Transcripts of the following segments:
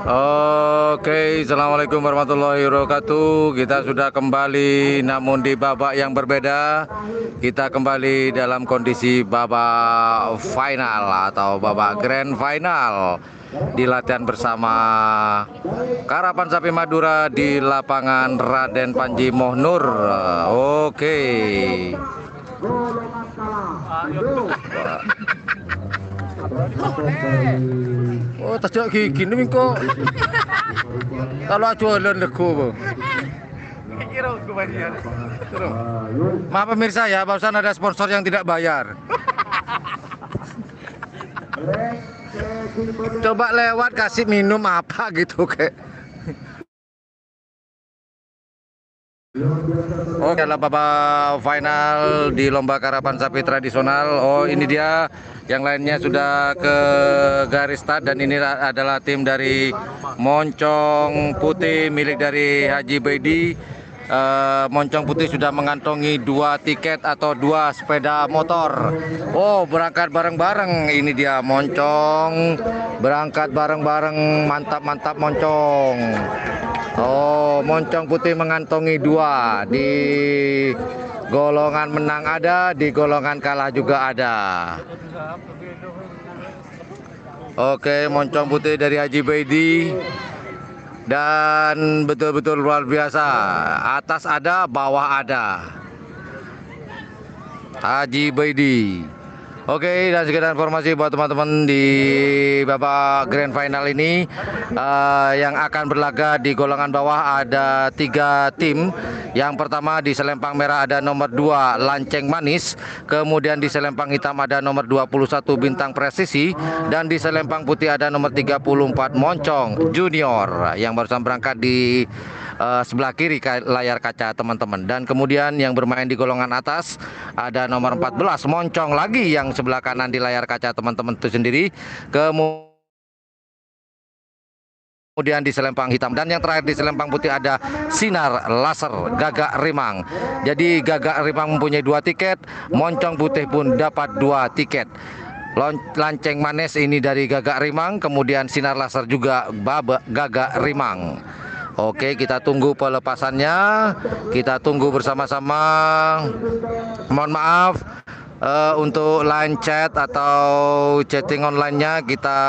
Oke, assalamualaikum warahmatullahi wabarakatuh. Kita sudah kembali, namun di babak yang berbeda. Kita kembali dalam kondisi babak final atau babak grand final di latihan bersama Karapan Sapi Madura di lapangan Raden Panji Mohnur. Oke. Oh, tajak gigi nih kok. Kalau jualan lego. Maaf pemirsa ya, barusan ada sponsor yang tidak bayar. Coba lewat kasih minum apa gitu kayak. Oh, adalah babak final di lomba karapan sapi tradisional. Oh, ini dia, yang lainnya sudah ke garis start dan ini adalah tim dari Moncong Putih milik dari Haji Baidi. Moncong Putih sudah mengantongi 2 tiket atau 2 sepeda motor. Oh, berangkat bareng-bareng. Ini dia Moncong berangkat bareng-bareng. Mantap-mantap Moncong. Oh, Moncong Putih mengantongi 2. Di golongan menang ada, di golongan kalah juga ada. Oke, Moncong Putih dari Haji Baidi. Dan betul-betul luar biasa. Atas ada, bawah ada. Haji Baidi. Oke, dan sekedar informasi buat teman-teman di babak grand final ini yang akan berlaga di golongan bawah ada 3 tim. Yang pertama di selempang merah ada nomor 2 Lanceng Manis, kemudian di selempang hitam ada nomor 21 Bintang Presisi, dan di selempang putih ada nomor 34 Moncong Junior yang barusan berangkat di sebelah kiri layar kaca teman-teman. Dan kemudian yang bermain di golongan atas ada nomor 14 Moncong lagi yang sebelah kanan di layar kaca teman-teman itu sendiri. Kemudian di selempang hitam, dan yang terakhir di selempang putih ada Sinar Laser Gagak Rimang. Jadi Gagak Rimang mempunyai 2 tiket, Moncong Putih pun dapat 2 tiket. Lanceng Manis ini dari Gagak Rimang, kemudian Sinar Laser juga Gagak Rimang. Oke, kita tunggu pelepasannya. Kita tunggu bersama-sama. Mohon maaf untuk line chat atau chatting online-nya kita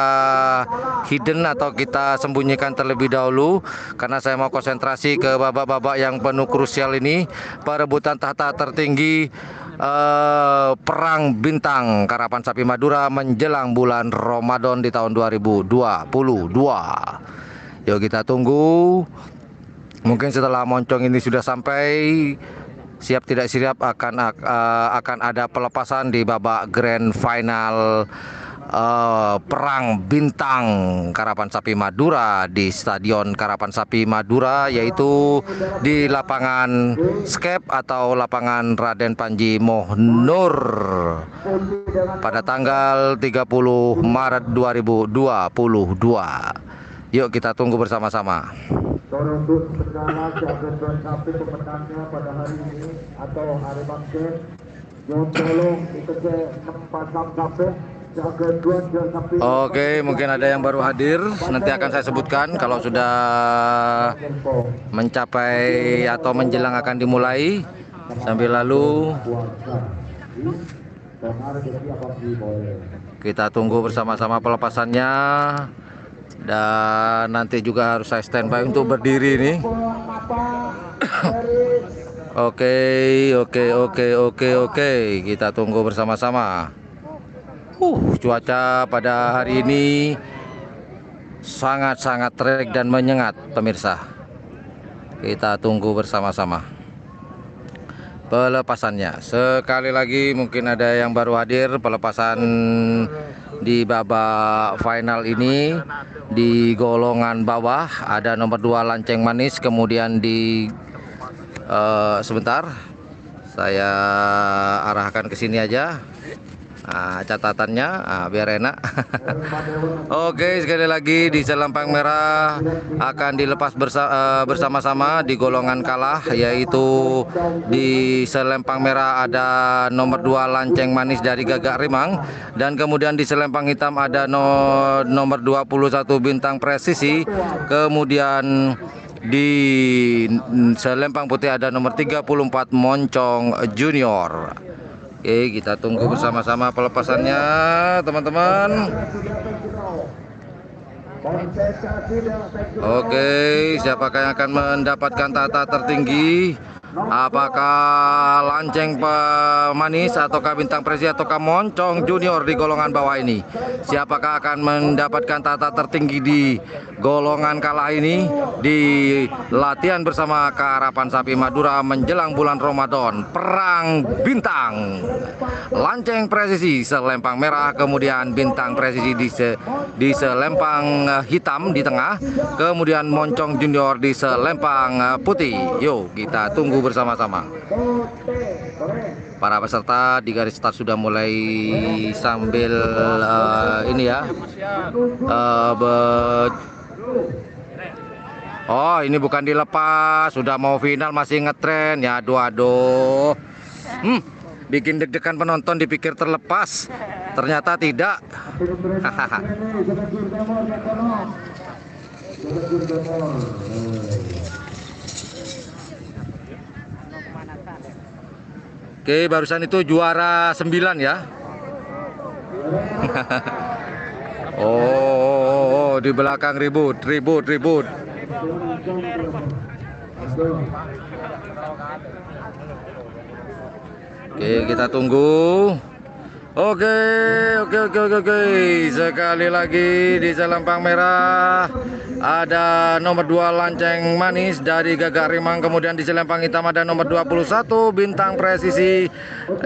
hidden atau kita sembunyikan terlebih dahulu, karena saya mau konsentrasi ke babak-babak yang penuh krusial ini, perebutan tahta tertinggi Perang Bintang Karapan Sapi Madura menjelang bulan Ramadan di tahun 2022. Yuk kita tunggu. Mungkin setelah Moncong ini sudah sampai, siap tidak siap akan ada pelepasan di babak grand final Perang Bintang Karapan Sapi Madura di Stadion Karapan Sapi Madura, yaitu di lapangan Skep atau lapangan Raden Panji Mohnur pada tanggal 30 Maret 2022. Yuk kita tunggu bersama-sama. Untuk segala jaga sapi pemenangnya pada hari ini atau hari basket, tolong kita pasang sapi. Oke, mungkin ada yang baru hadir. Nanti akan saya sebutkan kalau sudah mencapai atau menjelang akan dimulai. Sambil lalu kita tunggu bersama-sama pelepasannya. Dan nanti juga harus saya standby untuk berdiri nih. Oke. Kita tunggu bersama-sama. Cuaca pada hari ini sangat-sangat terik dan menyengat, pemirsa. Kita tunggu bersama-sama pelepasannya. Sekali lagi mungkin ada yang baru hadir, pelepasan di babak final ini di golongan bawah ada nomor 2 Lanceng Manis, kemudian di sebentar saya arahkan ke sini aja. catatannya biar enak. Oke, sekali lagi di selempang merah akan dilepas bersama-sama di golongan kalah, yaitu di selempang merah ada nomor 2 Lanceng Manis dari Gagak Rimang, dan kemudian di selempang hitam ada nomor 21 Bintang Presisi, kemudian di selempang putih ada nomor 34 Moncong Junior. Oke, kita tunggu bersama-sama pelepasannya, teman-teman. Oke, siapakah yang akan mendapatkan tata tertinggi? Apakah Lanceng Manis ataukah Bintang Presi ataukah Moncong Junior di golongan bawah ini? Siapakah akan mendapatkan tata tertinggi di golongan kalah ini di latihan bersama Karapan Sapi Madura menjelang bulan Ramadan? Perang bintang. Lanceng Presisi selempang merah, kemudian Bintang Presisi di selempang hitam di tengah, kemudian Moncong Junior di selempang putih. Yuk kita tunggu bersama-sama. Para peserta di garis start sudah mulai sambil ini ya. Oh, ini bukan dilepas, sudah mau final masih ngetren ya. Aduh. Bikin deg-degan penonton, dipikir terlepas, ternyata tidak. Oke, barusan itu juara 9 ya. Oh, di belakang ribut. Oke, kita tunggu. Oke. Sekali lagi di selempang merah ada nomor 2 Lanceng Manis dari Gagak Rimang, kemudian di selempang hitam ada nomor 21 Bintang Presisi,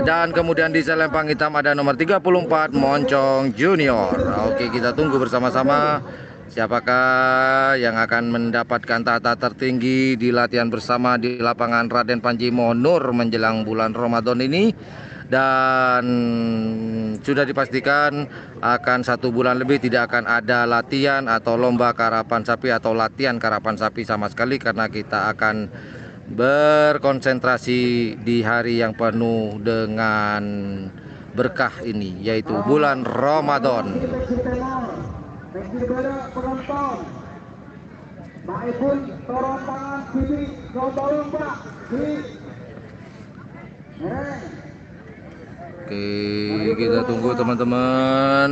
dan kemudian di selempang hitam ada nomor 34 Moncong Junior. Oke, kita tunggu bersama-sama siapakah yang akan mendapatkan tata tertinggi di latihan bersama di lapangan Raden Panji Monur menjelang bulan Ramadan ini. Dan sudah dipastikan akan 1 bulan lebih tidak akan ada latihan atau lomba karapan sapi atau latihan karapan sapi sama sekali, karena kita akan berkonsentrasi di hari yang penuh dengan berkah ini, yaitu bulan Ramadan. Oke, kita tunggu teman-teman.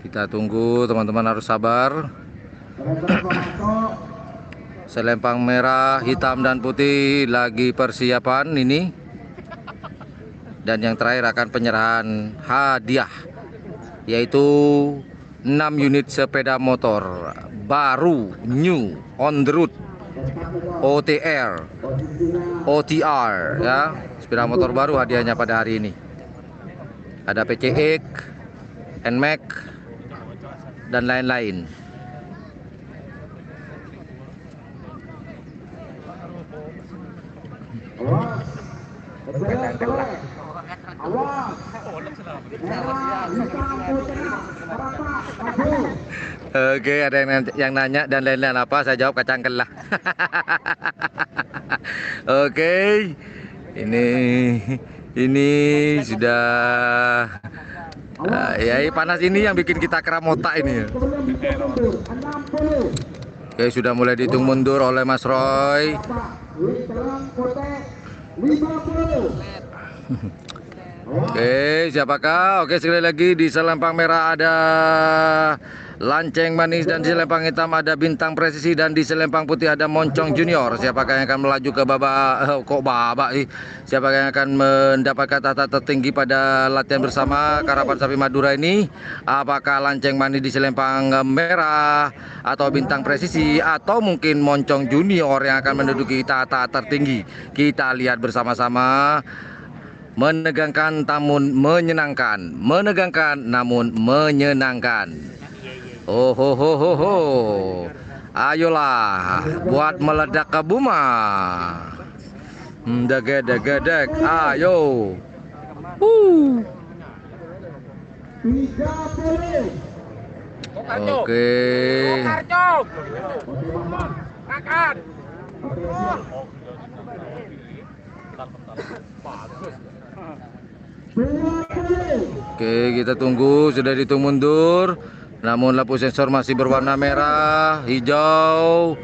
Kita tunggu teman-teman, harus sabar. Selempang merah, hitam dan putih lagi persiapan ini. Dan yang terakhir akan penyerahan hadiah, yaitu 6 unit sepeda motor baru, new on the road, OTR ya, sepeda motor baru hadiahnya pada hari ini. Ada PCX, NMAX dan lain-lain. Oke, ada yang nanya dan lain-lain apa, saya jawab kacang kelah. Oke, ini sudah ya, panas ini yang bikin kita kram otak ini ya. Oke, sudah mulai dihitung mundur oleh Mas Roy. Oke, siapakah? Oke, sekali lagi di selempang merah ada Lanceng Manis, dan di selempang hitam ada Bintang Presisi, dan di selempang putih ada Moncong Junior. Siapakah yang akan melaju ke babak siapakah yang akan mendapatkan tata tertinggi pada latihan bersama Karapan Sapi Madura ini? Apakah Lanceng Manis di selempang merah, atau Bintang Presisi, atau mungkin Moncong Junior yang akan menduduki tata tertinggi? Kita lihat bersama-sama. Menegangkan namun menyenangkan, menegangkan namun menyenangkan. Oh ho ho ho ho. Ayolah buat meledak ke Buma. Degek degek deg. Ayo. 30. Oke. Oke, kita tunggu. Sudah dihitung mundur. Namun lampu sensor masih berwarna merah, hijau.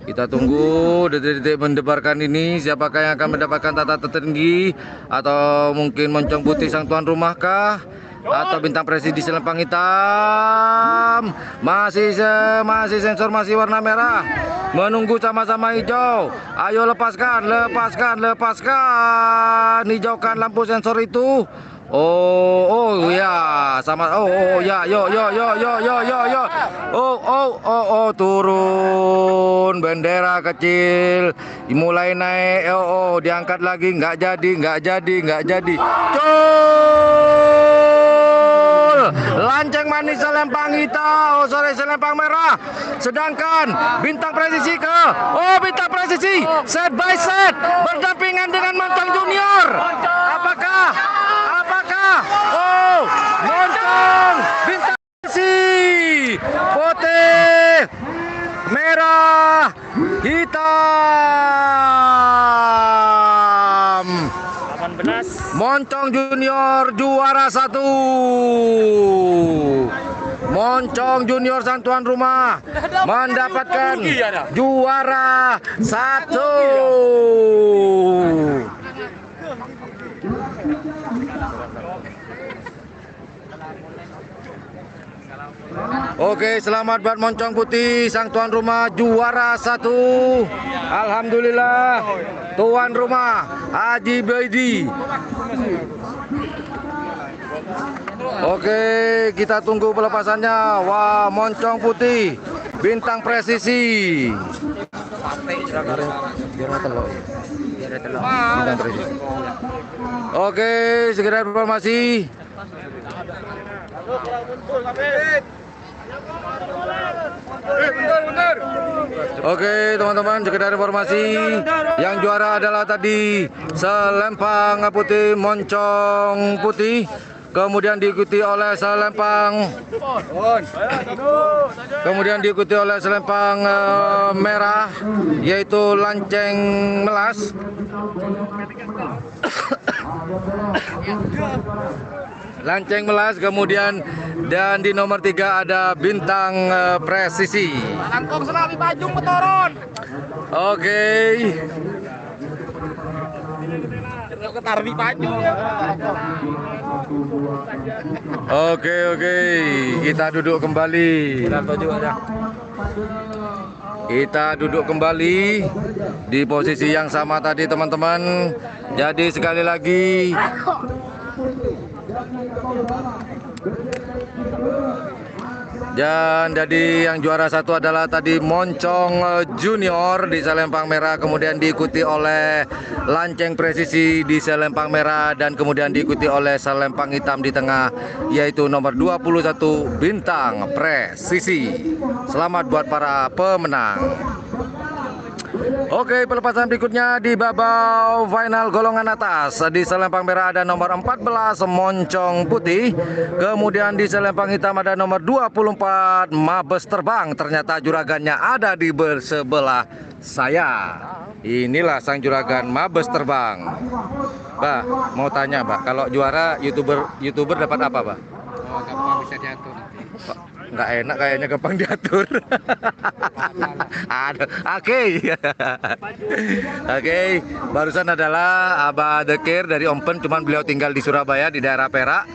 Kita tunggu detik-detik mendebarkan ini. Siapakah yang akan mendapatkan tata tertinggi? Atau mungkin moncong putih sang tuan rumah kah? Atau bintang presidi selempang hitam? Masih sensor masih warna merah. Menunggu sama-sama hijau. Ayo lepaskan, lepaskan, lepaskan. Hijaukan lampu sensor itu. Oh ya, sama. Oh ya, yo, turun bendera kecil, mulai naik. Diangkat lagi, nggak jadi. Cul, lanceng manis selempang hitam, selempang merah. Sedangkan bintang presisi bintang presisi set by set berdampingan dengan moncong junior. Apakah moncong bintang presisi putih merah hitam. 18. Moncong junior juara 1. Moncong junior sang tuan rumah mendapatkan juara 1. Oke, selamat buat moncong putih sang tuan rumah juara 1. Alhamdulillah, tuan rumah Haji Baidi. Oke, kita tunggu pelepasannya. Wah, moncong putih bintang presisi. Bintang presisi. Oke, segera informasi. Oke teman-teman, sekedar informasi, yang juara adalah tadi selempang putih moncong putih, kemudian diikuti oleh selempang merah, yaitu lanceng melas. Lanceng melas, kemudian dan di nomor 3 ada bintang presisi. Langkong Selawi Bajung Petoron. Oke. Ketarbi Bajung. Oke. Kita duduk kembali. Kita duduk kembali di posisi yang sama tadi teman-teman. Jadi sekali lagi, dan jadi yang juara 1 adalah tadi moncong junior di selempang merah, kemudian diikuti oleh lanceng presisi di selempang merah, dan kemudian diikuti oleh selempang hitam di tengah, yaitu nomor 21 bintang presisi. Selamat buat para pemenang. Oke, pelepasan berikutnya di babak final golongan atas. Di selempang merah ada nomor 14 moncong putih, kemudian di selempang hitam ada nomor 24 Mabes Terbang. Ternyata juragannya ada di sebelah saya. Inilah sang juragan Mabes Terbang. Mbak, mau tanya Mbak, kalau juara youtuber dapat apa Mbak? Oh, gampang bisa diatur. Nggak enak kayaknya, gampang diatur. Oke, barusan adalah Abah Dekir dari Open, cuman beliau tinggal di Surabaya di daerah Perak.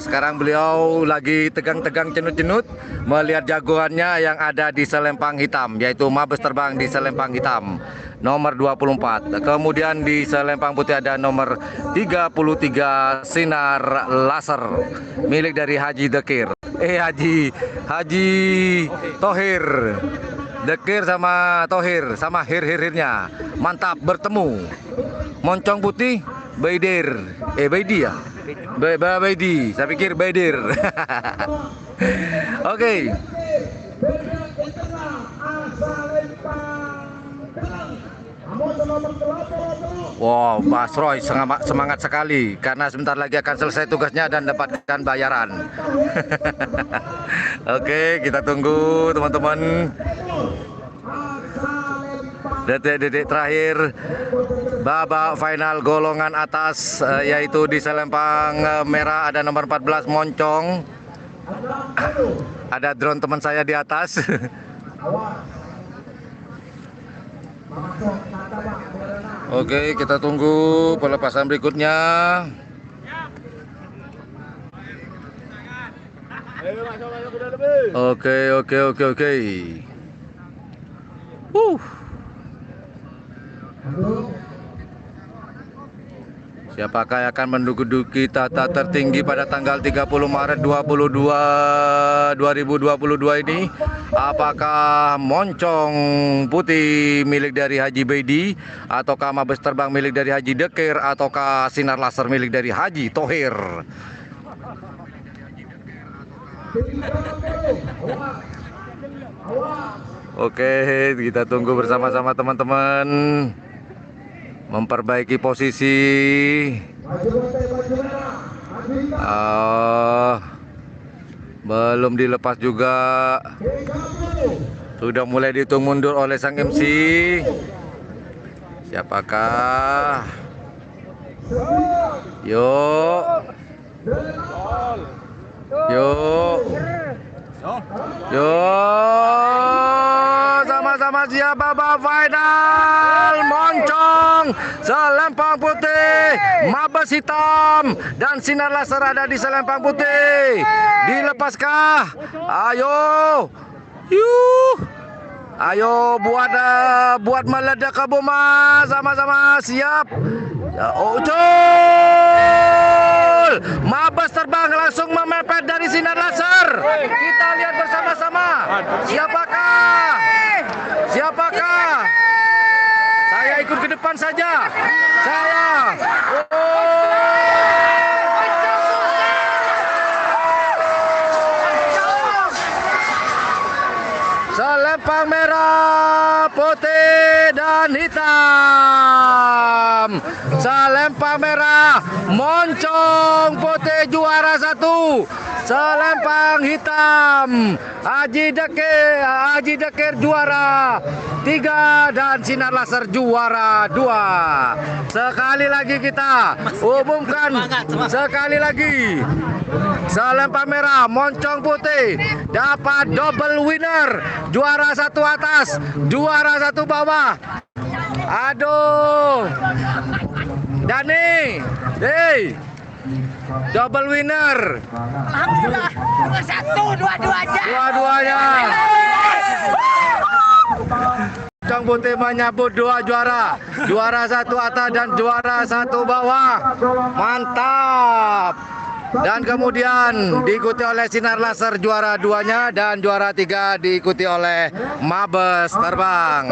Sekarang beliau lagi tegang-tegang cenut-cenut melihat jagoannya yang ada di selempang hitam, yaitu Mabes Terbang di selempang hitam nomor 24. Kemudian di selempang putih ada nomor 33 Sinar Laser milik dari Haji Dekir. Haji Tohir. Dekir sama Tohir sama hir-hirnya. Mantap bertemu. Moncong putih Baidir. Baidi ya? Baidi. Saya pikir Baidir. Oke. Wow, Mas Roy semangat sekali karena sebentar lagi akan selesai tugasnya dan dapatkan bayaran. Oke, kita tunggu teman-teman. Detik-detik terakhir babak final golongan atas, yaitu di selempang merah ada nomor 14 Moncong. Ada drone teman saya di atas. Oke, kita tunggu pelepasan berikutnya. Oke. Siapakah yang akan menduduki tahta tertinggi pada tanggal 30 Maret 2022 ini? Apakah Moncong Putih milik dari Haji Bedi, ataukah Mabes Terbang milik dari Haji Dekir, ataukah Sinar Laser milik dari Haji Tohir? Oke, kita tunggu bersama-sama teman-teman. Memperbaiki posisi. Belum dilepas juga. Sudah mulai dihitung mundur oleh sang MC. Siapakah? Yuk. Sama-sama siap babak final. Moncong selempang putih, Mabes hitam, dan Sinar Laser ada di selempang putih. Dilepaskah? Ayo. Ayo buat meledak ke Boma. Sama-sama siap. Ucul, Mabes Terbang langsung memepet dari Sinar Laser. Kita lihat bersama-sama. Siapakah? Saya ikut ke depan saja. Selempang merah, putih, dan hitam. Selempang merah, Moncong Putih juara 1. Selempang hitam, Haji Dekir juara 3 dan Sinar Laser juara 2. Sekali lagi kita umumkan sekali lagi. Selempang merah Moncong Putih dapat double winner, juara 1 atas, juara 1 bawah. Aduh, Dani, double winner. Alhamdulillah, 2-1, dua-duanya. Moncong Putih menyambut 2 juara, juara 1 atas dan juara 1 bawah. Mantap. Dan kemudian diikuti oleh Sinar Laser juara 2-nya dan juara 3 diikuti oleh Mabes Terbang.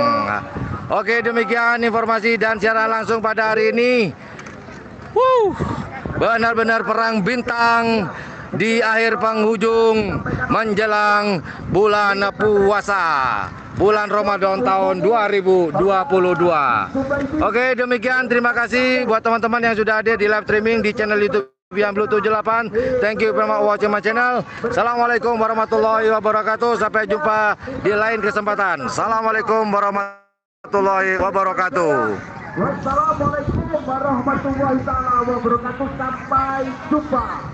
Oke, demikian informasi dan siaran langsung pada hari ini. Benar-benar perang bintang di akhir penghujung menjelang bulan puasa, bulan Ramadan tahun 2022. Oke, demikian, terima kasih buat teman-teman yang sudah hadir di live streaming di channel YouTube yang Blue 78. Thank you very much watching my channel. Assalamualaikum warahmatullahi wabarakatuh. Sampai jumpa di lain kesempatan. Assalamualaikum warahmatullahi wabarakatuh. Wassalamualaikum warahmatullahi wabarakatuh. Sampai jumpa.